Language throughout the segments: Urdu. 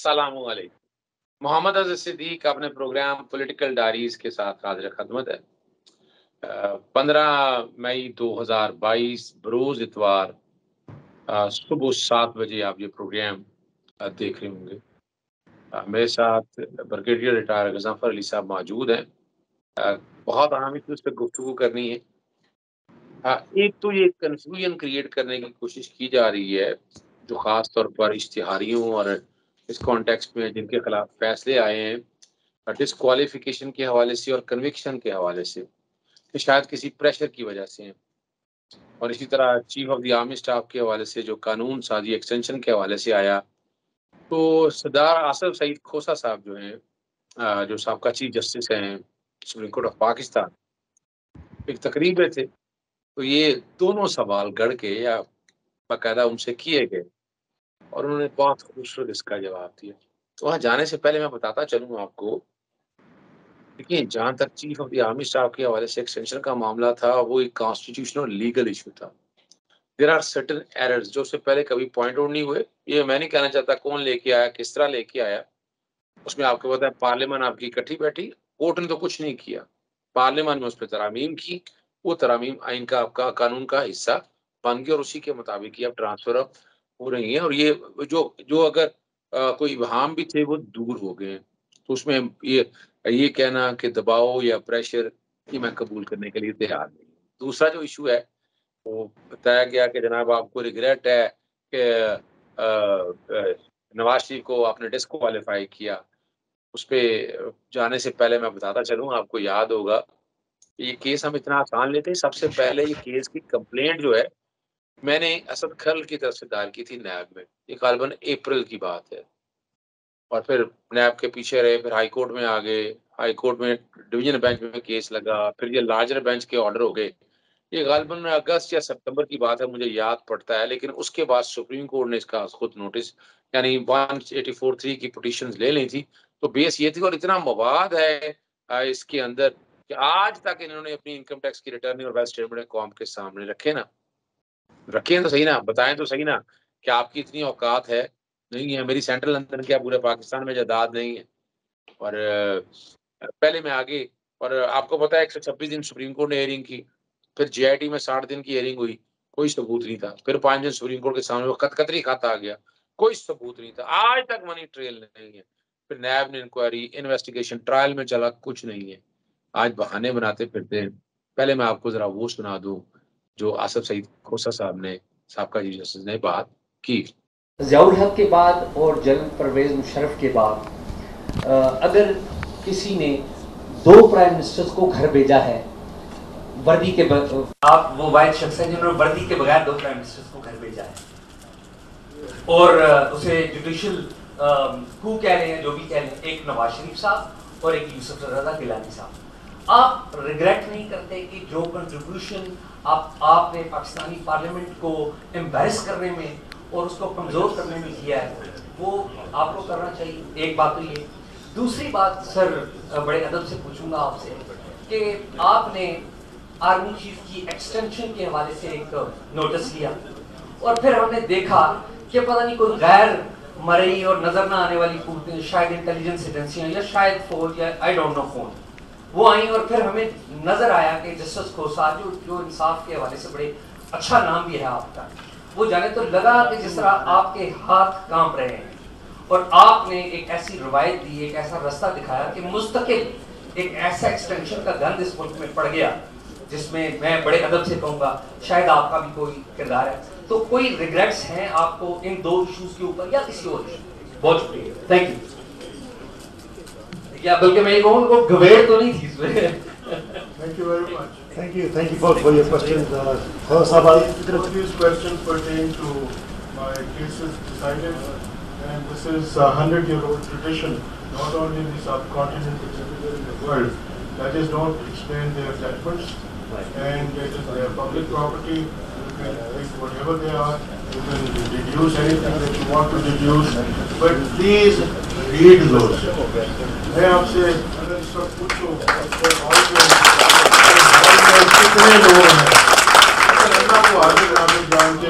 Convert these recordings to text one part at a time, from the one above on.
السلام علیکم. محمد عزیز صدیق اپنے پروگرام پولیٹیکل ڈائریز کے ساتھ حاضر خدمت ہے. 15 مئی 2022 بروز اتوار صبح 7 بجے آپ یہ پروگرام دیکھ رہے ہوں گے. میرے ساتھ بریگیڈیئر ریٹائر غضنفر علی صاحب موجود ہیں. بہت اہم اس پہ گفتگو کرنی ہے. ایک تو یہ کنفیوژن کریٹ کرنے کی کوشش کی جا رہی ہے جو خاص طور پر اشتہاریوں اور اس کانٹیکسٹ میں جن کے خلاف فیصلے آئے ہیں ڈسکوالیفیکیشن کے حوالے سے اور کنوکشن کے حوالے سے کہ شاید کسی پریشر کی وجہ سے ہیں، اور اسی طرح chief of the army staff کے حوالے سے جو قانون سازی ایکسٹینشن کے حوالے سے آیا تو صدر آصف سعید کھوسہ صاحب جو ہیں جو سابقہ چیف جسٹس ہیں سپریم کورٹ آف پاکستان، ایک تقریب میں تھے تو یہ دونوں سوال گڑ کے یا باقاعدہ ان سے کیے گئے اور انہوں نے بہت خوبصورت اس کا جواب دیا. تو وہاں جانے سے پہلے میں بتاتا چلوں آپ کو، دیکھیے جہاں تک chief of the army staff کے حوالے سے ایکسٹینشن کا معاملہ تھا وہ ایک کانسٹیٹیوشنل لیگل ایشو تھا. دیر آر سرٹن ایررز جو اس سے پہلے کبھی پوائنٹ آؤٹ نہیں ہوئے. یہ میں نہیں کہنا چاہتا کون لے کے آیا، کس طرح لے کے آیا. اس میں آپ کو پتا ہے پارلیمان آپ کی اکٹھی بیٹھی، کورٹ نے تو کچھ نہیں کیا. پارلیمان میں اس پہ ترامیم کی، وہ ترامیم آئین کا آپ کا قانون کا حصہ بن گئی اور اسی کے مطابق اب ٹرانسفر اب ہو رہی ہیں. اور یہ جو اگر کوئی ابہام بھی تھے وہ دور ہو گئے. تو اس میں یہ کہنا کہ دباؤ یا پریشر یہ میں قبول کرنے کے لیے تیار نہیں. دوسرا جو ایشو ہے وہ بتایا گیا کہ جناب آپ کو ریگریٹ ہے کہ نواز شریف کو آپ نے ڈسکوالیفائی کیا. اس پہ جانے سے پہلے میں بتاتا چلوں آپ کو یاد ہوگا یہ کیس ہم اتنا آسان لیتے ہیں. سب سے پہلے یہ کیس کی کمپلینٹ جو ہے میں نے اسد کھل کی طرف سے دائر کی تھی نیب میں. یہ غالباً اپریل کی بات ہے اور پھر نیب کے پیچھے رہے، پھر ہائی کورٹ میں آ گئے، ہائی کورٹ میں ڈویژن بینچ میں کیس لگا، پھر یہ لارجر بینچ کے آرڈر ہو گئے. یہ غالباً اگست یا ستمبر کی بات ہے مجھے یاد پڑتا ہے. لیکن اس کے بعد سپریم کورٹ نے اس کا خود نوٹس یعنی 184(3) کی پٹیشنز لے لی تھی. تو بیس یہ تھی اور اتنا مواد ہے اس کے اندر کہ آج تک انہوں نے اپنی انکم ٹیکس کی ریٹرن اور ویلتھ اسٹیٹمنٹ قوم کے سامنے رکھیں تو صحیح نا، بتائیں تو صحیح نا کہ آپ کی اتنی اوقات ہے نہیں ہے. میری سینٹرل لندن کیا پورے پاکستان میں جائیداد نہیں ہے. اور پہلے میں آگے اور آپ کو پتا ہے 126 دن سپریم کورٹ نے ہیئرنگ کی، پھر جے آئی ٹی میں 60 دن کی ہیئرنگ ہوئی، کوئی ثبوت نہیں تھا. پھر 5 دن سپریم کورٹ کے سامنے وہ قطری خط آ گیا، کوئی ثبوت نہیں تھا. آج تک منی ٹریل نہیں ہے. پھر نیب نے انکوائری انویسٹیگیشن ٹرائل میں چلا، کچھ نہیں ہے. آج بہانے بناتے پھرتے ہیں. پہلے میں آپ کو ذرا وہ سنا دوں جو آصف سعید کھوسہ صاحب نے سابقہ چیف جسٹس نے بات کی. ضیاء الحق کے بعد اور جنرل پرویز مشرف کے بعد اگر کسی نے 2 پرائم منسٹرز کو گھر بھیجا ہے وردی کے بغیر، آپ وہ واحد شخص ہیں جنہوں نے وردی کے بغیر 2 پرائم منسٹرز کو گھر بھیجا ہے اور اسے جوڈیشل کو کہہ رہے ہیں، جو بھی کہہ رہے ہیں، ایک نواز شریف صاحب اور ایک یوسف رضا گیلانی صاحب. آپ ریگریٹ نہیں کرتے کہ جو کنٹریبیوشن آپ نے پاکستانی پارلیمنٹ کو امبیرس کرنے میں اور اس کو کمزور کرنے میں کیا ہے وہ آپ کو کرنا چاہیے؟ ایک بات تو یہ. دوسری بات سر بڑے ادب سے پوچھوں گا آپ سے کہ آپ نے آرمی چیف کی ایکسٹینشن کے حوالے سے ایک نوٹس لیا اور پھر ہم نے دیکھا کہ پتہ نہیں کوئی غیر مرئی اور نظر نہ آنے والی قوتیں، شاید انٹیلیجنس ایجنسیاں یا شاید فوج یا آئی ڈونٹ نو کون، وہ آئیں اور پھر ہمیں نظر آیا کہ جسٹس کھوسہ جو انصاف کے حوالے سے بڑے اچھا نام بھی ہے آپ کا، وہ جانے تو لگا کہ جس طرح آپ کے ہاتھ کانپ رہے ہیں اور آپ نے ایک ایسی روایت دی، ایک ایسا رستہ دکھایا کہ مستقل ایک ایسا ایکسٹینشن کا گند اس ملک میں پڑ گیا جس میں میں بڑے ادب سے کہوں گا شاید آپ کا بھی کوئی کردار ہے. تو کوئی ریگریٹس ہیں آپ کو ان 2 ایشوز کے اوپر یا کسی اور ایشو؟ بہت شکریہ، تھینک یو. کیا بلکہ میں یہ کہوں کہ گویڑ تو نہیں تھی اس میں. Thank you very much. Thank you both for your questions. These questions pertain to my cases decided, and this is a 100-year-old tradition, not only in the subcontinent but everywhere in the world. That is, don't explain their judgments, and it is their public property. You can take whatever they are. You can deduce anything that you want to deduce, but please read those. میں آپ سے اگر اس وقت پوچھوں کتنے لوگ ہیں اللہ کو حاضر نامے جان کے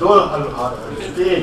2 3।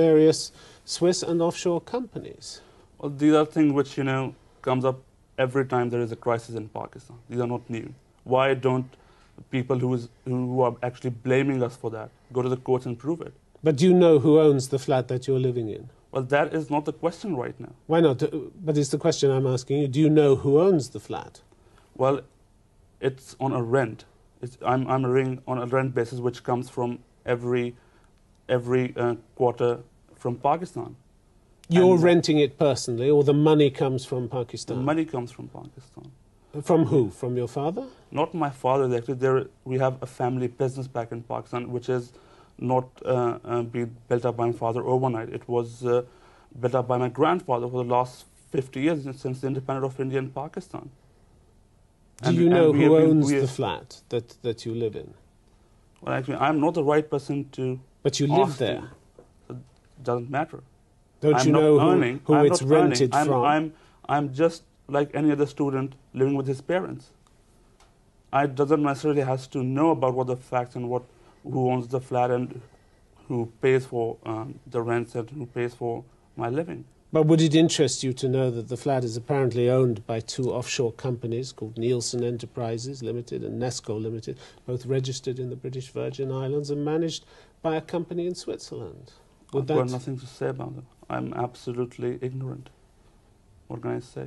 Various Swiss and offshore companies. Well, these are things which, comes up every time there is a crisis in Pakistan. These are not new. Why don't people who are actually blaming us for that go to the courts and prove it? But do you know who owns the flat that you're living in? Well, that is not the question right now. Why not? But it's the question I'm asking you. Do you know who owns the flat? Well, it's on a rent. I'm living on a rent basis which comes from every quarter from Pakistan. You're renting it personally, or the money comes from The Pakistan? money comes from Pakistan. From who? From your father? Not my father. Actually, we have a family business back in Pakistan, which is not been built up by my father overnight. It was built up by my grandfather for the last 50 years since the independence of India and Pakistan. Do you know who owns the flat that you live in? Well, actually, I'm not the right person to. But you live there. So it doesn't matter. Don't you know who it's rented from? I'm just like any other student living with his parents. I doesn't necessarily has to know about what the facts and who owns the flat and who pays for the rents and who pays for my living. But would it interest you to know that the flat is apparently owned by 2 offshore companies called Nielsen Enterprises Limited and Nesco Limited, both registered in the British Virgin Islands and managed by a company in Switzerland? I've got nothing to say about it. I'm absolutely ignorant. What can I say?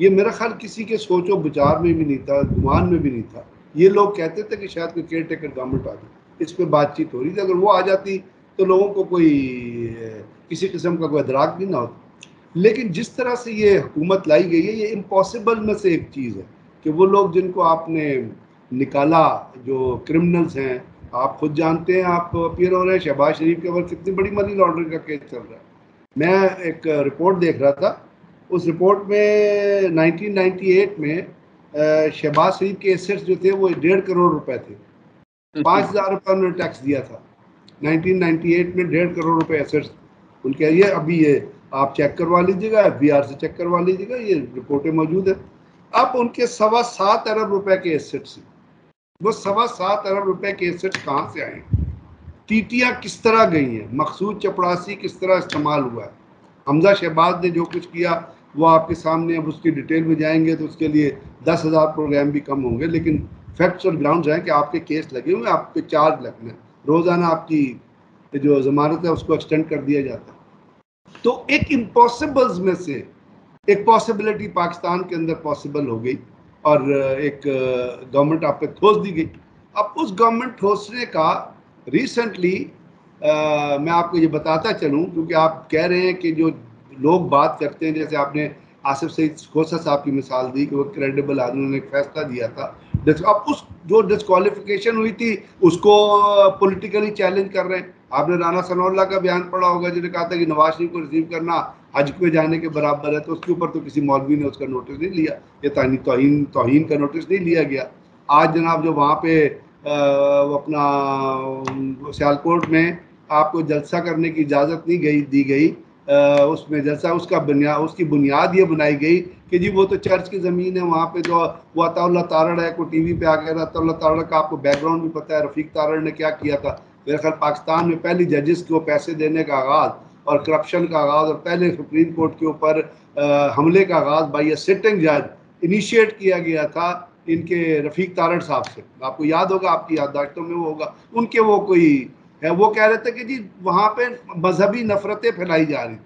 یہ میرا خیال کسی کے سوچ و بچار میں بھی نہیں تھا, گمان میں بھی نہیں تھا. یہ لوگ کہتے تھے کہ شاید کوئی کیئر ٹیکر گورنمنٹ آ جائے, اس پہ بات چیت ہو رہی تھی. اگر وہ آ جاتی تو لوگوں کو کوئی کسی قسم کا کوئی ادراک بھی نہ ہوتا. لیکن جس طرح سے یہ حکومت لائی گئی ہے, یہ امپاسبل میں سے ایک چیز ہے کہ وہ لوگ جن کو آپ نے نکالا, جو کرمنلز ہیں, آپ خود جانتے ہیں, آپ اپیئر ہو رہے ہیں. شہباز شریف کے اوپر کتنی بڑی منی لانڈرنگ کا کیس چل رہا ہے. میں ایک رپورٹ دیکھ رہا تھا, اس رپورٹ میں 1998 میں شہباز شریف کے ایسٹس جو تھے وہ 1.5 کروڑ روپے تھے. 5,000 روپے انہوں نے ٹیکس دیا تھا 1998 میں. 1.5 کروڑ روپے ایسٹس ان کے. یہ ابھی یہ آپ چیک کروا لیجیے گا, FBR سے چیک کروا لیجیے گا, یہ رپورٹیں موجود ہیں. اب ان کے 7.25 ارب روپے کے ایسٹس ہیں. وہ 7.25 ارب روپے کے ایسٹس کہاں سے آئے ہیں؟ ٹیٹیاں کس طرح گئی ہیں, مقصود چپڑاسی کس طرح استعمال ہوا ہے. حمزہ شہباز نے جو کچھ کیا وہ آپ کے سامنے, اب اس کی ڈیٹیل میں جائیں گے تو اس کے لیے 10,000 پروگرام بھی کم ہوں گے. لیکن فیکٹس اور گراؤنڈز ہیں کہ آپ کے کیس لگے ہوئے, آپ پہ چارج لگنا ہے. روزانہ آپ کی جو ضمانت ہے اس کو ایکسٹینڈ کر دیا جاتا ہے. تو ایک امپاسبلز میں سے ایک پاسبلٹی پاکستان کے اندر پاسبل ہو گئی, اور ایک گورنمنٹ آپ پہ ٹھوس دی گئی. اب اس گورنمنٹ ٹھوسنے کا ریسنٹلی میں آپ کو یہ بتاتا چلوں, کیونکہ آپ کہہ رہے ہیں کہ جو لوگ بات کرتے ہیں, جیسے آپ نے آصف سعید کھوسہ صاحب کی مثال دی کہ وہ کریڈیبل آدمی نے ایک فیصلہ دیا تھا. اب اس جو ڈسکوالیفیکیشن ہوئی تھی اس کو پولیٹیکلی چیلنج کر رہے ہیں. آپ نے رانا ثناء اللہ کا بیان پڑھا ہوگا جنہوں نے کہا تھا کہ نواز شریف کو ریسیو کرنا حج پہ جانے کے برابر ہے, تو اس کے اوپر تو کسی مولوی نے اس کا نوٹس نہیں لیا, یہ توہین کا نوٹس نہیں لیا گیا. آج جناب جو وہاں پہ اپنا سیالکوٹ میں آپ کو جلسہ کرنے کی اجازت نہیں دی گئی, اس میں جلسہ اس کی بنیاد یہ بنائی گئی کہ جی وہ تو چرچ کی زمین ہے, وہاں پہ جو وہ عطا اللہ تارڑ ہے, کوئی ٹی وی پہ آ گیا. عطا اللہ تارڑ کا آپ کو بیک گراؤنڈ بھی پتہ ہے, رفیق تارڑ نے کیا کیا تھا. میرے خیال پاکستان میں پہلی ججز کو پیسے دینے کا آغاز اور کرپشن کا آغاز, اور پہلے سپریم کورٹ کے اوپر حملے کا آغاز بائی اے سٹنگ جج انیشیٹ کیا گیا تھا ان کے رفیق تارڑ صاحب سے. آپ کو یاد ہوگا, آپ کی یادداشتوں میں وہ ہوگا. ان کے وہ کوئی ہے, وہ کہہ رہے تھے کہ جی وہاں پہ مذہبی نفرتیں پھیلائی جا رہی,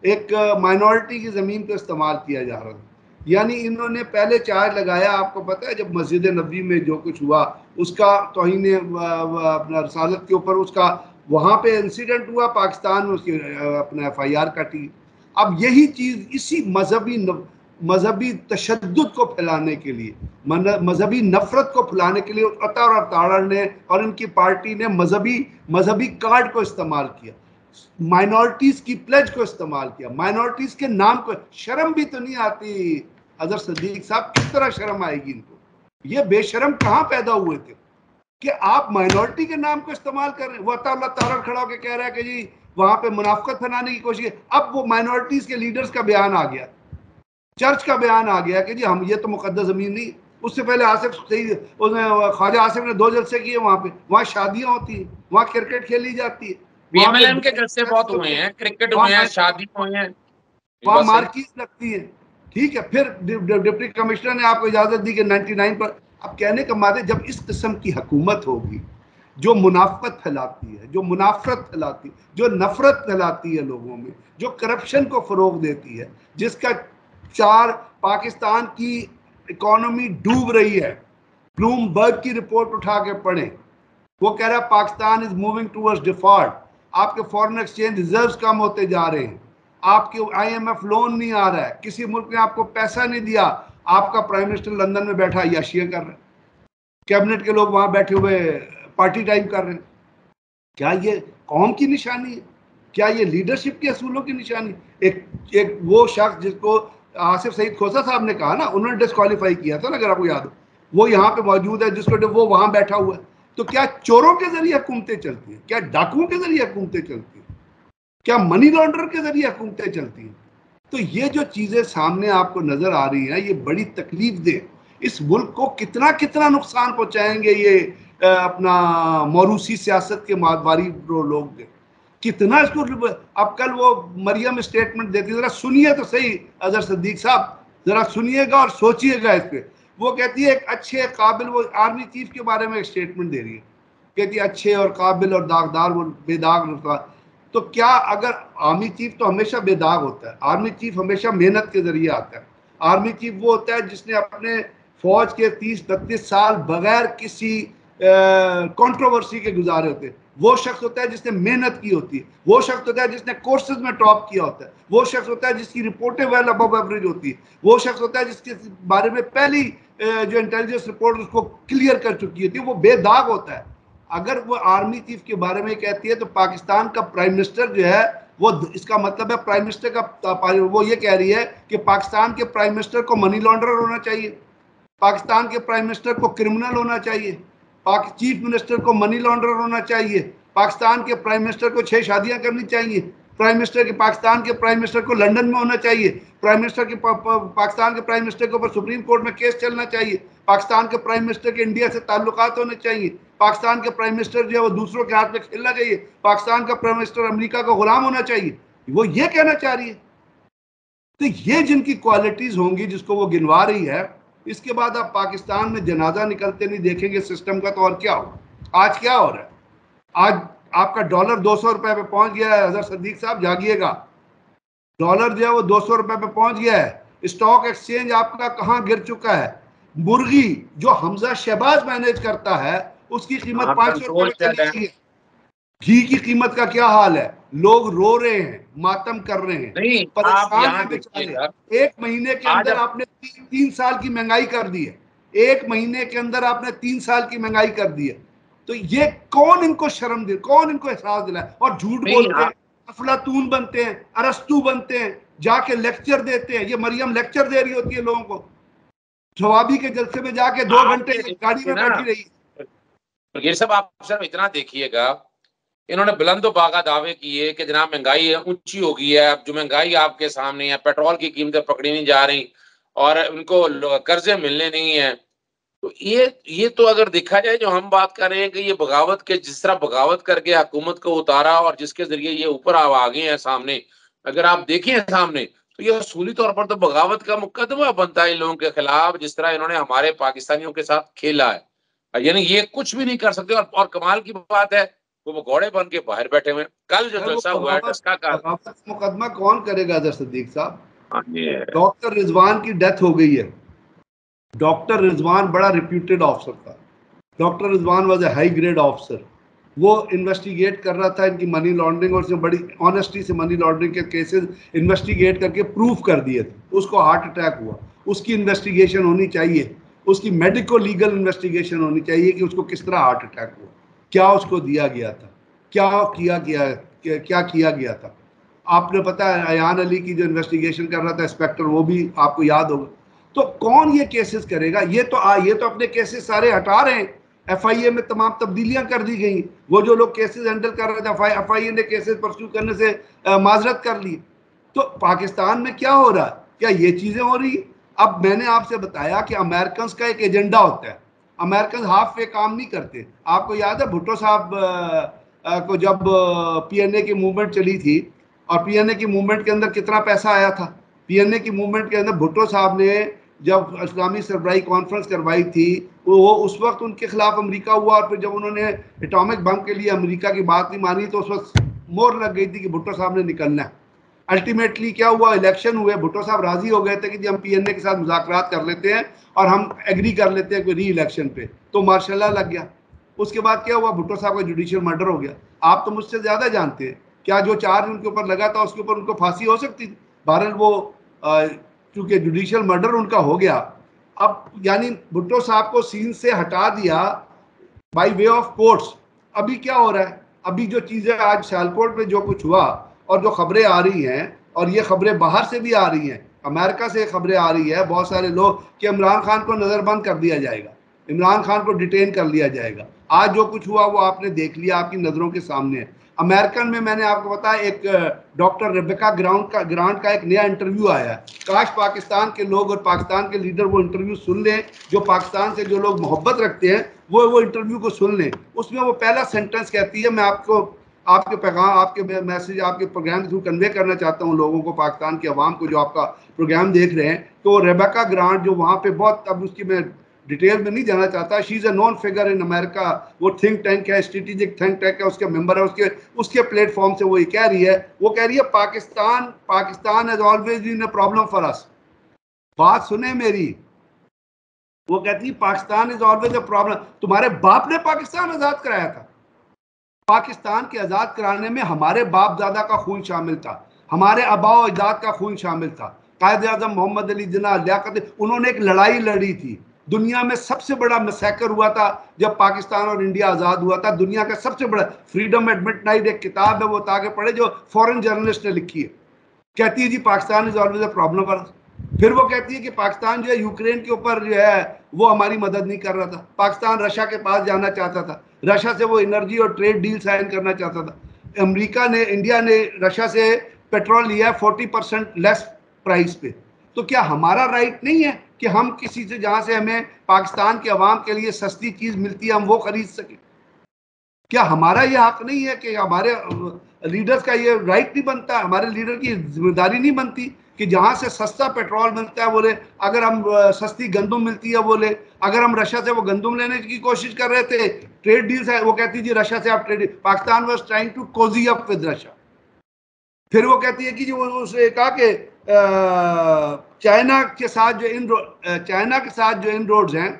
ایک مائنورٹی کی زمین کو استعمال کیا جا رہا تھا. یعنی انہوں نے پہلے چارج لگایا, آپ کو پتہ ہے جب مسجد نبوی میں جو کچھ ہوا اس کا توہین اپنا رسالت کے اوپر اس کا وہاں پہ انسیڈنٹ ہوا, پاکستان میں اس کی اپنا FIR کٹی. اب یہی چیز اسی مذہبی تشدد کو پھیلانے کے لیے, مذہبی نفرت کو پھیلانے کے لیے عطا اور تارڑ نے اور ان کی پارٹی نے مذہبی کارڈ کو استعمال کیا, مائنورٹیز کی پلیج کو استعمال کیا, مائنورٹیز کے نام کو. شرم بھی تو نہیں آتی اظہر صدیق صاحب, کس طرح شرم آئے گی ان کو؟ یہ بے شرم کہاں پیدا ہوئے تھے کہ آپ مائنورٹی کے نام کو استعمال کر رہے ہیں. وہ عطا اللہ تارڑ کھڑا ہو کے کہہ رہا ہے کہ جی وہاں پہ منافقت پھیلانے کی کوشش. اب وہ مائنورٹیز کے لیڈرز کا بیان آ گیا, چرچ کا بیان آ گیا کہ جی ہم یہ تو مقدس زمین نہیں. اس سے پہلے خواجہ آصف نے 2 جلسے کیے وہاں پہ, وہاں شادیاں ہوتی ہیں, وہاں کرکٹ کھیلی جاتی ہے, BMLN کے جلسے بہت ہوئے ہیں, کرکٹ ہوئے ہیں, شادی ہوئے ہیں, وہاں مارکیز لگتی ہے. ٹھیک ہے, پھر ڈپٹی کمشنر نے آپ کو اجازت دی کہ 99 پر. اب کہنے کا مطلب جب اس قسم کی حکومت ہوگی جو منافقت پھیلاتی ہے, جو منافرت پھیلاتی ہے, جو نفرت پھیلاتی ہے لوگوں میں, جو کرپشن کو فروغ دیتی ہے, جس کا پاکستان کی اکانومی ڈوب رہی ہے. بلوم برگ کی رپورٹ اٹھا کے پڑھیں, وہ کہہ رہا ہے Pakistan is moving towards default. آپ کے فورن ایکسچینج ریزروز کم ہوتے جا رہے ہیں, آپ کے IMF لون نہیں آ رہا ہے, کسی ملک نے آپ کو پیسہ نہیں دیا, آپ کا پرائم منسٹر لندن میں بیٹھا عیاشیاں کر رہے ہیں, کیبنٹ کے لوگ وہاں بیٹھے ہوئے پارٹی ٹائم کر رہے ہیں. کیا یہ قوم کی نشانی ہے؟ کیا یہ لیڈرشپ کے اصولوں کی نشانی؟ ایک وہ شخص جس کو آصف سعید کھوسہ صاحب نے کہا نا, انہوں نے ڈسکوالیفائی کیا تھا نا, اگر آپ کو یاد ہو, وہ یہاں پہ موجود ہے جس کو وہ وہاں بیٹھا ہوا ہے. تو کیا چوروں کے ذریعے حکومتیں چلتی ہیں؟ کیا ڈاکوؤں کے ذریعے حکومتیں چلتی ہیں؟ کیا منی لانڈر کے ذریعے حکومتیں چلتی ہیں؟ تو یہ جو چیزیں سامنے آپ کو نظر آ رہی ہیں یہ بڑی تکلیف دہ, اس ملک کو کتنا نقصان پہنچائیں گے یہ اپنا موروثی سیاست کے مادواری لوگ دے, کتنا اس کو. اب کل وہ مریم اسٹیٹمنٹ دیتی, ذرا سنیے تو صحیح اظہر صدیق صاحب, ذرا سنیے گا اور سوچئے گا اس پہ. وہ کہتی ہے ایک اچھے قابل, وہ آرمی چیف کے بارے میں ایک اسٹیٹمنٹ دے رہی ہے, کہتی ہے اچھے اور قابل اور داغدار, وہ بے داغ ہوتا. تو کیا اگر آرمی چیف تو ہمیشہ بے داغ ہوتا ہے, آرمی چیف ہمیشہ محنت کے ذریعے آتا ہے, آرمی چیف وہ ہوتا ہے جس نے اپنے فوج کے 30-32 سال بغیر کسی کنٹروورسی کے گزارے ہوتے ہیں. وہ شخص ہوتا ہے جس نے محنت کی ہوتی ہے. وہ شخص ہوتا ہے جس نے کورسز میں ٹاپ کیا ہوتا ہے. وہ شخص ہوتا ہے جس کی رپورٹیں ویل ابو ایوریج ہوتی ہے. وہ شخص ہوتا ہے جس کے بارے میں پہلی جو انٹیلیجنس رپورٹ اس کو کلیئر کر چکی ہوتی ہے. وہ بے داغ ہوتا ہے. اگر وہ آرمی چیف کے بارے میں کہتی ہے تو پاکستان کا پرائم منسٹر جو ہے وہ, اس کا مطلب ہے پرائم منسٹر کا, وہ یہ کہہ رہی ہے کہ پاکستان کے پرائم منسٹر کو منی لانڈرر ہونا چاہیے, پاکستان کے پرائم منسٹر کو کرمنل ہونا چاہیے, چیف منسٹر کو منی لانڈرر ہونا چاہیے, پاکستان کے پرائم منسٹر کو 6 شادیاں کرنی چاہیے, پاکستان کے پرائم منسٹر کو لندن میں ہونا چاہیے, پاکستان کے پرائم منسٹر کے اوپر سپریم کورٹ میں کیس چلنا چاہیے, پاکستان کے پرائم منسٹر کے انڈیا سے تعلقات ہونے چاہیے, پاکستان کے پرائم منسٹر جو ہے وہ دوسروں کے ہاتھ میں کھیلنا چاہیے, پاکستان کا پرائم منسٹر امریکہ کا غلام ہونا چاہیے. وہ یہ کہنا چاہ رہی ہے. تو یہ جن کی کوالٹیز ہوں گی جس کو وہ گنوا رہی ہے, اس کے بعد آپ پاکستان میں جنازہ نکلتے نہیں دیکھیں گے سسٹم کا. تو اور کیا ہو, آج کیا ہو رہا ہے؟ آج آپ کا ڈالر 200 روپے پہ پہنچ گیا ہے. حضرت صدیق صاحب جاگیے گا, ڈالر جو ہے وہ 200 روپے پہ پہنچ گیا ہے. اسٹاک ایکسچینج آپ کا کہاں گر چکا ہے. مرغی جو حمزہ شہباز مینیج کرتا ہے اس کی قیمت 500 روپے پہ چلی گئی ہے. گھی کی قیمت کا کیا حال ہے؟ لوگ رو رہے ہیں, ماتم کر رہے ہیں, نہیں آپ پریشان یہاں ہیں دیکھیے بیچارے. گا, ایک مہینے کے اندر آپ نے 3 سال کی مہنگائی کر دی ہے. ایک مہینے کے اندر آپ نے 3 سال کی مہنگائی کر دی ہے. تو یہ کون ان کو شرم دے, کون ان کو احساس دلائے؟ اور جھوٹ بولتے ہیں, افلاطون بنتے ہیں, ارسطو بنتے ہیں, جا کے لیکچر دیتے ہیں. یہ مریم لیکچر دے رہی ہوتی ہے لوگوں کو, جوابی کے جلسے میں جا کے 2 گھنٹے گاڑی میں بیٹھی رہی. یہ سب آپ صرف اتنا دیکھیے گا, انہوں نے بلند و باغا دعوے کیے کہ جناب مہنگائی اونچی ہو گئی ہے. اب جو مہنگائی آپ کے سامنے ہے, پیٹرول کی قیمتیں پکڑی نہیں جا رہی اور ان کو قرضے ملنے نہیں ہیں. تو یہ تو اگر دیکھا جائے جو ہم بات کر رہے ہیں کہ یہ بغاوت کے, جس طرح بغاوت کر کے حکومت کو اتارا اور جس کے ذریعے یہ اوپر آ گئے ہیں سامنے, اگر آپ دیکھیں سامنے تو یہ اصولی طور پر تو بغاوت کا مقدمہ بنتا ہے ان لوگوں کے خلاف, جس طرح انہوں نے ہمارے پاکستانیوں کے ساتھ کھیلا ہے. یعنی یہ کچھ بھی نہیں کر سکتے. اور کمال کی بات ہے وہ گھوڑے بن کے باہر بیٹھے ہوئے. کل جو جلسہ ہوا ہے ڈسکا کا, بغاوت مقدمہ کون کرے گا حضرت صدیق صاحب؟ ڈاکٹر رضوان کی ڈیتھ ہو گئی ہے. ڈاکٹر رضوان بڑا ریپیوٹیڈ آفسر تھا. Doctor Rizwan was a high grade officer. وہ انویسٹیگیٹ کر رہا تھا ان کی منی لانڈرنگ, اور اس نے بڑی آنیسٹی سے منی لانڈرنگ کے کیسز انویسٹیگیٹ کر کے پروف کر دیے تھے. اس کو ہارٹ اٹیک ہوا. اس کی انویسٹیگیشن ہونی چاہیے, اس کی میڈیکو لیگل انویسٹیگیشن ہونی چاہیے کہ اس کو کس طرح ہارٹ اٹیک ہوا, کیا اس کو دیا گیا تھا, کیا کیا گیا تھا. آپ نے پتا ہے ایان علی کی جو انویسٹیگیشن کر رہا تھا انسپیکٹر, وہ بھی آپ کو یاد ہوگا. تو کون یہ کیسز کرے گا؟ یہ تو اپنے کیسز سارے ہٹا رہے ہیں. ایف آئی اے میں تمام تبدیلیاں کر دی گئی. وہ جو لوگ کیسز ہینڈل کر رہے تھے, ایف آئی اے نے کیسز پرسیو کرنے سے معذرت کر لی. تو پاکستان میں کیا ہو رہا ہے؟ کیا یہ چیزیں ہو رہی ہیں؟ اب میں نے آپ سے بتایا کہ امریکنز کا ایک ایجنڈا ہوتا ہے. امریکنز ہاف وے کام نہیں کرتے. آپ کو یاد ہے بھٹو صاحب کو جب پی این اے کی موومنٹ چلی تھی, اور پی این اے کی موومنٹ کے اندر کتنا پیسہ آیا تھا؟ پی این اے کی موومنٹ کے اندر بھٹو صاحب نے جب اسلامی سربراہی کانفرنس کروائی تھی, وہ اس وقت ان کے خلاف امریکہ ہوا, اور پھر جب انہوں نے اٹامک بم کے لیے امریکہ کی بات نہیں مانی تو اس وقت مور لگ گئی تھی کہ بھٹو صاحب نے نکلنا ہے. الٹیمیٹلی کیا ہوا, الیکشن ہوئے, بھٹو صاحب راضی ہو گئے تھے کہ جی ہم پی این اے کے ساتھ مذاکرات کر لیتے ہیں اور ہم ایگری کر لیتے ہیں کوئی ری الیکشن پہ. تو ماشاء اللہ لگ گیا. اس کے بعد کیا ہوا, بھٹو صاحب کا جوڈیشل مرڈر ہو گیا. آپ تو مجھ سے زیادہ جانتے ہیں کیا جو چارج ان کے اوپر لگا تھا اس کے اوپر ان کو پھانسی ہو سکتی تھی. بہرحال وہ چونکہ جوڈیشل مرڈر ان کا ہو گیا, اب یعنی بھٹو صاحب کو سین سے ہٹا دیا بائی وے آف کورٹس. ابھی کیا ہو رہا ہے؟ ابھی جو چیزیں آج سیالکوٹ میں جو کچھ ہوا اور جو خبریں آ رہی ہیں, اور یہ خبریں باہر سے بھی آ رہی ہیں, امریکہ سے خبریں آ رہی ہے بہت سارے لوگ کہ عمران خان کو نظر بند کر دیا جائے گا, عمران خان کو ڈیٹین کر لیا جائے گا. آج جو کچھ ہوا وہ آپ نے دیکھ لیا, آپ کی نظروں کے سامنے ہے. امریکن میں نے آپ کو بتایا ایک ڈاکٹر ریبیکا گرانٹ کا ایک نیا انٹرویو آیا ہے. کاش پاکستان کے لوگ اور پاکستان کے لیڈر وہ انٹرویو سن لیں, جو پاکستان سے جو لوگ محبت رکھتے ہیں وہ انٹرویو کو سن لیں. اس میں وہ پہلا سینٹنس کہتی ہے, میں آپ کو آپ کے پیغام, آپ کے میسج, آپ کے پروگرام کے تھرو کنوے کرنا چاہتا ہوں لوگوں کو, پاکستان کی عوام کو جو آپ کا پروگرام دیکھ رہے ہیں. تو ریبیکا گرانٹ جو وہاں پہ بہت, اب اس کی میں ڈیٹیل میں نہیں جانا چاہتا, شی از اے نون فگر ان امریکہ. وہ تھنک ٹینک ہے, اسٹریٹجک تھنک ٹینک ہے, اس کے ممبر ہے. اس کے پلیٹ فارم سے وہ یہ کہہ رہی ہے, Pakistan has always been a problem for us. بات سنیں میری. وہ کہتی Pakistan is always a problem. تمہارے باپ نے پاکستان آزاد کرایا تھا. پاکستان کے آزاد کرانے میں ہمارے باپ دادا کا خون شامل تھا, ہمارے آباء و اجداد کا خون شامل تھا. قائد اعظم محمد علی جناح, لیاقت, انہوں نے ایک لڑائی لڑی تھی. دنیا میں سب سے بڑا میسیکر ہوا تھا جب پاکستان اور انڈیا آزاد ہوا تھا. دنیا کا سب سے بڑا, فریڈم ایٹ مڈ نائٹ ایک کتاب ہے, وہ تاکہ پڑھے, جو فورن جرنلسٹ نے لکھی ہے. کہتی ہے جی Pakistan is always a problem for us. پھر وہ کہتی ہے کہ پاکستان جو ہے یوکرین کے اوپر جو ہے وہ ہماری مدد نہیں کر رہا تھا. پاکستان رشیا کے پاس جانا چاہتا تھا, رشیا سے وہ انرجی اور ٹریڈ ڈیل سائن کرنا چاہتا تھا. امریکہ نے, انڈیا نے رشیا سے پیٹرول لیا 40% لیس پرائز پہ. تو کیا ہمارا رائٹ نہیں ہے کہ ہم کسی سے, جہاں سے ہمیں پاکستان کے عوام کے لیے سستی چیز ملتی ہے, ہم وہ خرید سکیں؟ کیا ہمارا یہ حق نہیں ہے کہ ہمارے لیڈرز کا یہ رائٹ نہیں بنتا, ہمارے لیڈر کی ذمہ داری نہیں بنتی کہ جہاں سے سستا پیٹرول ملتا ہے وہ لے, اگر ہم سستی گندم ملتی ہے وہ لے. اگر ہم رشیا سے وہ گندم لینے کی کوشش کر رہے تھے, ٹریڈ ڈیلز ہے, وہ کہتی جی رشیا سے آپ trade, Pakistan was trying to cozy up with Russia. پھر وہ کہتی ہے کہ جی وہ اسے کہا کہ چائنا کے ساتھ جو ان روڈز ہیں,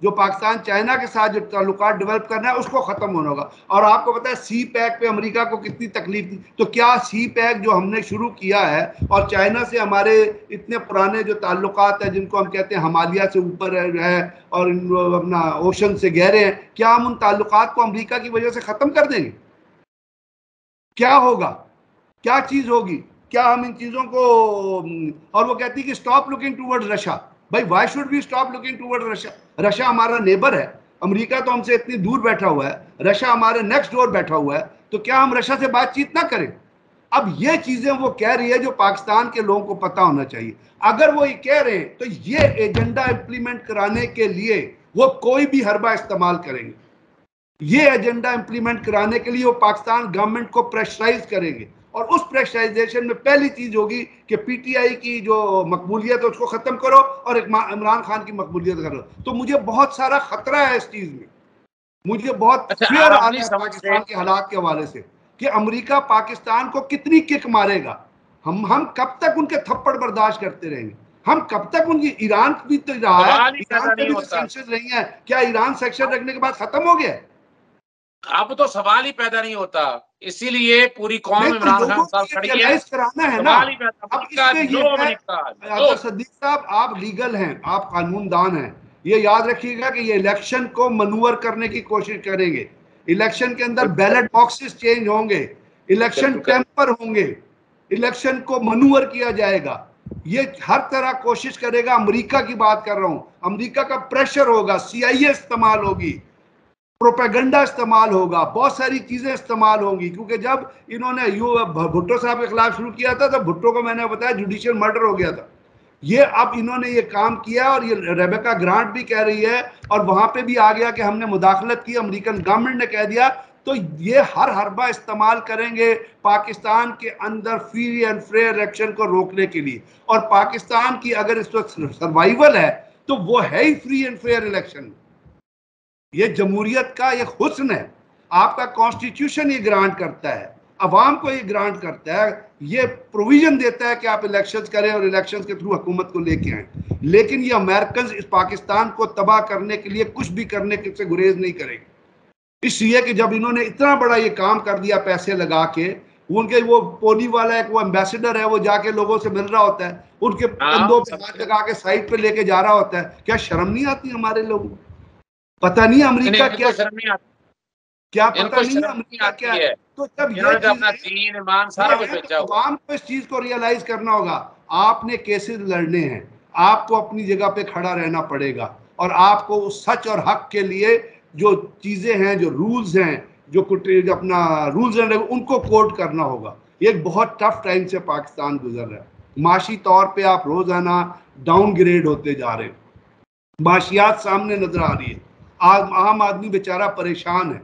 جو پاکستان چائنا کے ساتھ جو تعلقات ڈیولپ کرنا ہے, اس کو ختم ہونا ہوگا. اور آپ کو پتا ہے سی پیک پہ امریکہ کو کتنی تکلیف تھی. تو کیا سی پیک جو ہم نے شروع کیا ہے اور چائنا سے ہمارے اتنے پرانے جو تعلقات ہیں, جن کو ہم کہتے ہیں ہمالیہ سے اوپر ہے اور اپنا اوشن سے گہرے ہیں, کیا ہم ان تعلقات کو امریکہ کی وجہ سے ختم کر دیں گے؟ کیا ہوگا, کیا چیز ہوگی, کیا ہم ان چیزوں کو. اور وہ کہتی ہے کہ اسٹاپ لوکنگ ٹوورڈ رشیا. بھائی why should be stop looking toward Russia? Russia ہمارا نیبر ہے, امریکہ تو ہم سے اتنی دور بیٹھا ہوا ہے, رشیا ہمارے نیکسٹ ڈور بیٹھا ہوا ہے, تو کیا ہم رشیا سے بات چیت نہ کریں؟ اب یہ چیزیں وہ کہہ رہی ہے جو پاکستان کے لوگوں کو پتا ہونا چاہیے. اگر وہ یہ کہہ رہے ہیں تو یہ ایجنڈا امپلیمنٹ کرانے کے لیے وہ کوئی بھی حربہ استعمال کریں گے. یہ ایجنڈا امپلیمنٹ کرانے کے لیے وہ پاکستان گورنمنٹ کو پریشرائز کریں گے, اور اس پریشرائزیشن میں پہلی چیز ہوگی کہ پی ٹی آئی کی جو مقبولیت ہے اس کو ختم کرو اور عمران خان کی مقبولیت کرو. تو مجھے بہت سارا خطرہ ہے اس چیز میں, مجھے بہت فیئر آ رہا ہے پاکستان کے حالات کے حوالے سے کہ امریکہ پاکستان کو کتنی کک مارے گا. ہم کب تک ان کے تھپڑ برداشت کرتے رہیں گے؟ ہم کب تک ان کی, ایران بھی تو رہا ہے, ایران پہ بھی تو سینکشن رہی ہیں. کیا ایران سینکشن رکھنے کے بعد ختم ہو گیا؟ اب تو سوال ہی پیدا نہیں ہوتا, اسی لیے پوری قوم عمران خان صاحب کھڑی ہے. کرانا ہے نا. اب اس میں یہ صدیق صاحب, آپ لیگل ہیں, آپ قانون دان ہیں, یہ یاد رکھیے گا کہ یہ الیکشن کو منور کرنے کی کوشش کریں گے. الیکشن کے اندر بیلٹ باکسز چینج ہوں گے, الیکشن ٹیمپر ہوں گے, الیکشن کو منور کیا جائے گا. یہ ہر طرح کوشش کرے گا. امریکہ کی بات کر رہا ہوں, امریکہ کا پریشر ہوگا, سی آئی اے استعمال ہوگی, پروپیگنڈا استعمال ہوگا, بہت ساری چیزیں استعمال ہوں گی. کیونکہ جب انہوں نے بھٹو صاحب کے خلاف شروع کیا تھا تو بھٹو کو میں نے بتایا جوڈیشل مرڈر ہو گیا تھا. یہ اب انہوں نے یہ کام کیا, اور یہ ریبیکا گرانٹ بھی کہہ رہی ہے, اور وہاں پہ بھی آ گیا کہ ہم نے مداخلت کی, امریکن گورنمنٹ نے کہہ دیا. تو یہ ہر حربہ استعمال کریں گے پاکستان کے اندر فری اینڈ فیئر الیکشن کو روکنے کے لیے. اور پاکستان کی اگر اس وقت سروائیول ہے تو وہ ہے ہی فری اینڈ فیئر الیکشن. یہ جمہوریت کا یہ حسن ہے. آپ کا کانسٹیٹیوشن یہ گرانٹ کرتا ہے, عوام کو یہ گرانٹ کرتا ہے, یہ پروویژن دیتا ہے کہ آپ الیکشنز کریں اور الیکشنز کے تھرو حکومت کو لے کے آئیں. لیکن یہ امریکنز اس پاکستان کو تباہ کرنے کے لیے کچھ بھی کرنے سے گریز نہیں کریں گے. اس لیے کہ جب انہوں نے اتنا بڑا یہ کام کر دیا پیسے لگا کے, ان کے وہ پونی والا ایک وہ ایمبیسڈر ہے, وہ جا کے لوگوں سے مل رہا ہوتا ہے, ان کے کندھوں پہ ہاتھ لگا کے سائٹ پہ لے کے جا رہا ہوتا ہے. کیا شرم نہیں آتی ہمارے لوگوں کو؟ پتہ نہیں امریکہ کیا پتہ نہیں امریکہ کیا ہے. تو جب یہ عوام کو اس چیز کو ریئلائز کرنا ہوگا, آپ نے کیسز لڑنے ہیں, آپ کو اپنی جگہ پہ کھڑا رہنا پڑے گا, اور آپ کو سچ اور حق کے لیے جو چیزیں ہیں, جو رولز ہیں, جو اپنا رولز ہیں, ان کو کوڈ کرنا ہوگا. یہ ایک بہت ٹف ٹائم سے پاکستان گزر رہا ہے. معاشی طور پہ آپ روزانہ ڈاؤن گریڈ ہوتے جا رہے ہیں, معاشیات سامنے نظر آ رہی ہے. عام آدمی بیچارہ پریشان ہے,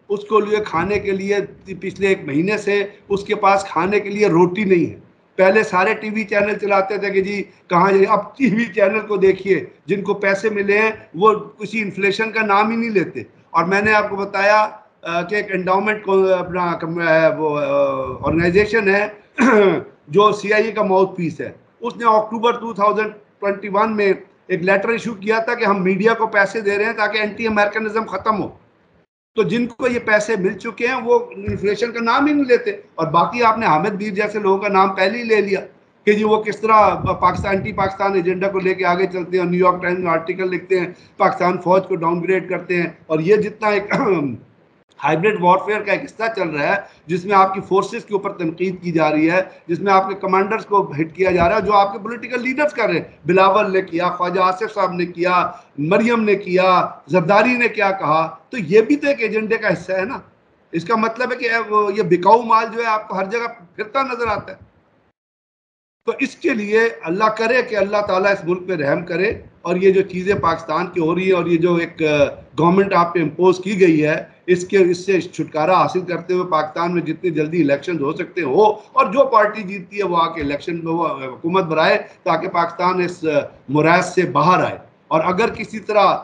اس کو لیے کھانے کے لیے پچھلے 1 مہینے سے اس کے پاس کھانے کے لیے روٹی نہیں ہے. پہلے سارے ٹی وی چینل چلاتے تھے کہ جی کہاں جائے, اب ٹی وی چینل کو دیکھیے, جن کو پیسے ملے ہیں وہ کسی انفلیشن کا نام ہی نہیں لیتے. اور میں نے آپ کو بتایا کہ ایک انڈاؤمنٹ اپنا وہ آرگنائزیشن ہے جو سی آئی اے کا ماؤتھ پیس ہے, اس نے اکتوبر 21 میں ایک لیٹر ایشو کیا تھا کہ ہم میڈیا کو پیسے دے رہے ہیں تاکہ اینٹی امریکنزم ختم ہو. تو جن کو یہ پیسے مل چکے ہیں وہ انفلیشن کا نام ہی نہیں لیتے. اور باقی آپ نے حامد میر جیسے لوگوں کا نام پہلے ہی لے لیا کہ جی وہ کس طرح پاکستان اینٹی پاکستان ایجنڈا کو لے کے آگے چلتے ہیں, نیو یارک ٹائمز میں آرٹیکل لکھتے ہیں, پاکستان فوج کو ڈاؤن گریڈ کرتے ہیں. اور یہ جتنا ایک ہائیبریڈ وارفیئر کا ایک حصہ چل رہا ہے جس میں آپ کی فورسز کے اوپر تنقید کی جا رہی ہے, جس میں آپ کے کمانڈرز کو ہٹ کیا جا رہا ہے, جو آپ کے پولیٹیکل لیڈرز کر رہے ہیں. بلاول نے کیا, خواجہ آصف صاحب نے کیا, مریم نے کیا, زرداری نے کیا کہا. تو یہ بھی تو ایک ایجنڈے کا حصہ ہے نا. اس کا مطلب ہے کہ یہ بکاؤ مال جو ہے آپ کو ہر جگہ پھرتا نظر آتا ہے. تو اس کے لیے اللہ کرے کہ اللہ تعالیٰ اس ملک پہ رحم کرے, اور یہ جو چیزیں پاکستان کی ہو رہی ہیں اور یہ جو ایک گورنمنٹ آپ پہ امپوز کی گئی ہے اس سے چھٹکارا حاصل کرتے ہوئے پاکستان میں جتنی جلدی الیکشن ہو سکتے ہو, اور جو پارٹی جیتتی ہے وہ آ کے الیکشن میں وہ حکومت بنائے تاکہ پاکستان اس موراث سے باہر آئے. اور اگر کسی طرح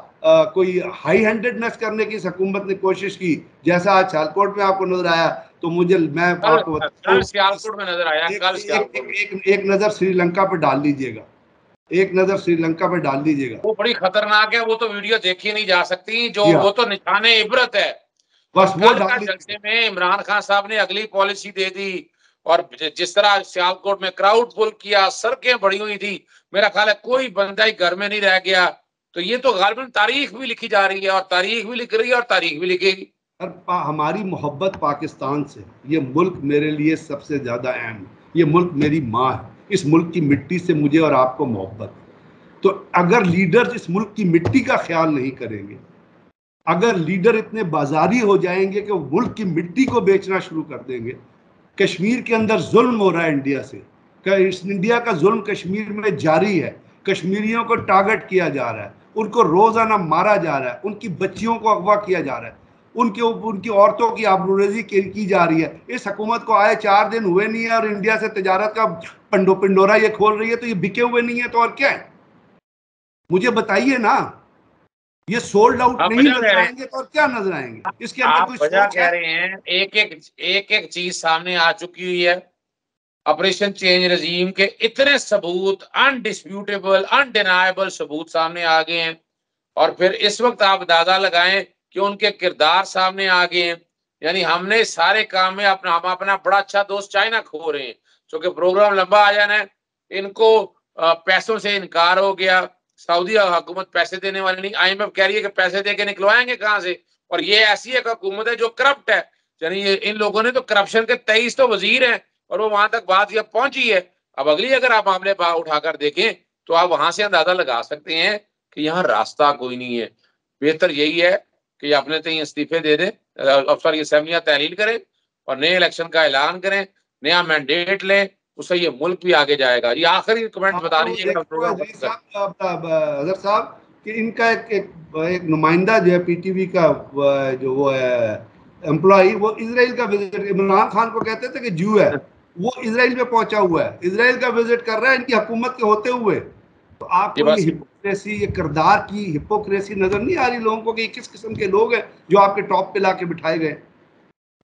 کوئی ہائی ہینڈڈنس کرنے کی اس حکومت نے کوشش کی جیسا آج سیالکوٹ میں آپ کو نظر آیا, تو میں آپ کو سیالکوٹ میں نظر آیا, ایک نظر سری لنکا پہ ڈال لیجئے گا, ایک نظر سری لنکا پہ ڈال دیجئے گا. وہ بڑی خطرناک ہے, وہ تو ویڈیو دیکھی نہیں جا سکتی, جو وہ تو نشان عبرت ہے. بس وہ کل کا جلسے میں عمران خان صاحب نے اگلی پالیسی دے دی, اور جس طرح سیالکوٹ میں کراؤڈ فل کیا, سڑکیں بڑی ہوئی تھی, میرا خیال ہے کوئی بندہ ہی گھر میں نہیں رہ گیا. تو یہ تو غالباً تاریخ بھی لکھی جا رہی ہے, اور تاریخ بھی لکھ رہی ہے, اور تاریخ بھی لکھے گی. ہماری محبت پاکستان سے, یہ ملک میرے لیے سب سے زیادہ اہم ہے. یہ ملک میری ماں ہے, اس ملک کی مٹی سے مجھے اور آپ کو محبت. تو اگر لیڈر اس ملک کی مٹی کا خیال نہیں کریں گے, اگر لیڈر اتنے بازاری ہو جائیں گے کہ وہ ملک کی مٹی کو بیچنا شروع کر دیں گے. کشمیر کے اندر ظلم ہو رہا ہے انڈیا سے, انڈیا کا ظلم کشمیر میں جاری ہے. کشمیریوں کو ٹارگٹ کیا جا رہا ہے, ان کو روزانہ مارا جا رہا ہے, ان کی بچیوں کو اغوا کیا جا رہا ہے, ان کی عورتوں کی آبروریزی کی جا رہی ہے. اس حکومت کو آئے 4 دن ہوئے نہیں ہے اور انڈیا سے تجارت کا پنڈورا یہ کھول رہی ہے, تو یہ بکے ہوئے نہیں ہے تو اور کیا ہے؟ مجھے بتائیے نا. یہ سولڈ آؤٹ نہیں نظر آئیں گے تو اور کیا نظر آئیں گے؟ اس کے اندر کوئی سوچ کہہ رہے ہیں ایک چیز سامنے آ چکی ہوئی ہے. آپریشن چینج رژیم کے اتنے ثبوت, انڈسپیوٹیبل انڈینائبل ثبوت سامنے آ گئے ہیں, اور پھر اس وقت آپ اندازہ لگائیں کہ ان کے کردار سامنے آ گئے ہیں. یعنی ہم نے سارے کام میں ہم اپنا بڑا اچھا دوست چائنا کھو رہے ہیں, چونکہ پروگرام لمبا آ جانا ہے. ان کو پیسوں سے انکار ہو گیا, سعودی حکومت پیسے دینے والی نہیں, آئی ایم ایف کہہ رہی ہے کہ پیسے دے کے نکلوائیں گے کہاں سے. اور یہ ایسی ایک حکومت ہے جو کرپٹ ہے. یعنی ان لوگوں نے تو کرپشن کے 23 تو وزیر ہیں, اور وہ وہاں تک بات یہ پہنچی ہے. اب اگلی اگر آپ معاملے اٹھا کر دیکھیں تو آپ وہاں سے اندازہ لگا سکتے ہیں کہ یہاں راستہ کوئی نہیں ہے. بہتر یہی ہے کہ یہ اپنے تئیں استعفے دے دیں, افسر یہ اسمبلیاں تحلیل کریں اور نئے الیکشن کا اعلان کریں, نیا مینڈیٹ لیں, اس سے یہ ملک بھی آگے جائے گا. یہ آخری کمنٹ بتا دیجیے گا حضرت صاحب کہ ان کا ایک نمائندہ جو ہے پی ٹی وی کا جو وہ ہے امپلائی, وہ اسرائیل کا وزٹ, عمران خان کو کہتے تھے کہ جو ہے وہ اسرائیل میں پہنچا ہوا ہے, اسرائیل کا وزٹ کر رہا ہے ان کی حکومت کے ہوتے ہوئے. تو آپ کو یہ ہپوکریسی, یہ کردار کی ہپوکریسی نظر نہیں آ رہی لوگوں کو کہ یہ کس قسم کے لوگ ہیں جو آپ کے ٹاپ پہ لا کے بٹھائے گئے؟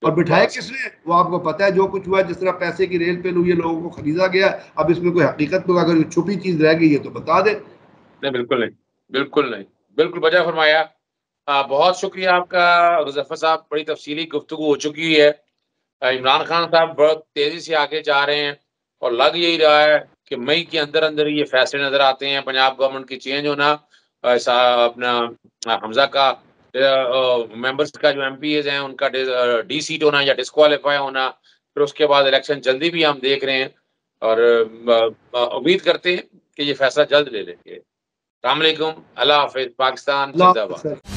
اور بٹھائے کس نے وہ آپ کو پتا ہے. جو کچھ ہوا ہے, جس طرح پیسے کی ریل پہ یہ لوگوں کو خریدا گیا, اب اس میں کوئی حقیقت تو اگر چھپی چیز رہ گئی ہے تو بتا دیں. نہیں, بالکل نہیں, بالکل نہیں, بالکل بجا فرمایا. بہت شکریہ آپ کا ظفر صاحب, بڑی تفصیلی گفتگو ہو چکی ہے. عمران خان صاحب بہت تیزی سے آگے جا رہے ہیں, اور لگ یہی رہا ہے کہ مئی کے اندر یہ فیصلے نظر آتے ہیں. پنجاب گورنمنٹ کی چینج ہونا, اپنا حمزہ کا ممبرس کا جو ایم پی ایز ہیں ان کا ڈی سیٹ ہونا یا ڈسکوالیفائی ہونا, پھر اس کے بعد الیکشن جلدی بھی ہم دیکھ رہے ہیں, اور امید کرتے ہیں کہ یہ فیصلہ جلد لے لیں گے. السلام علیکم, اللہ حافظ, پاکستان زندہ باد.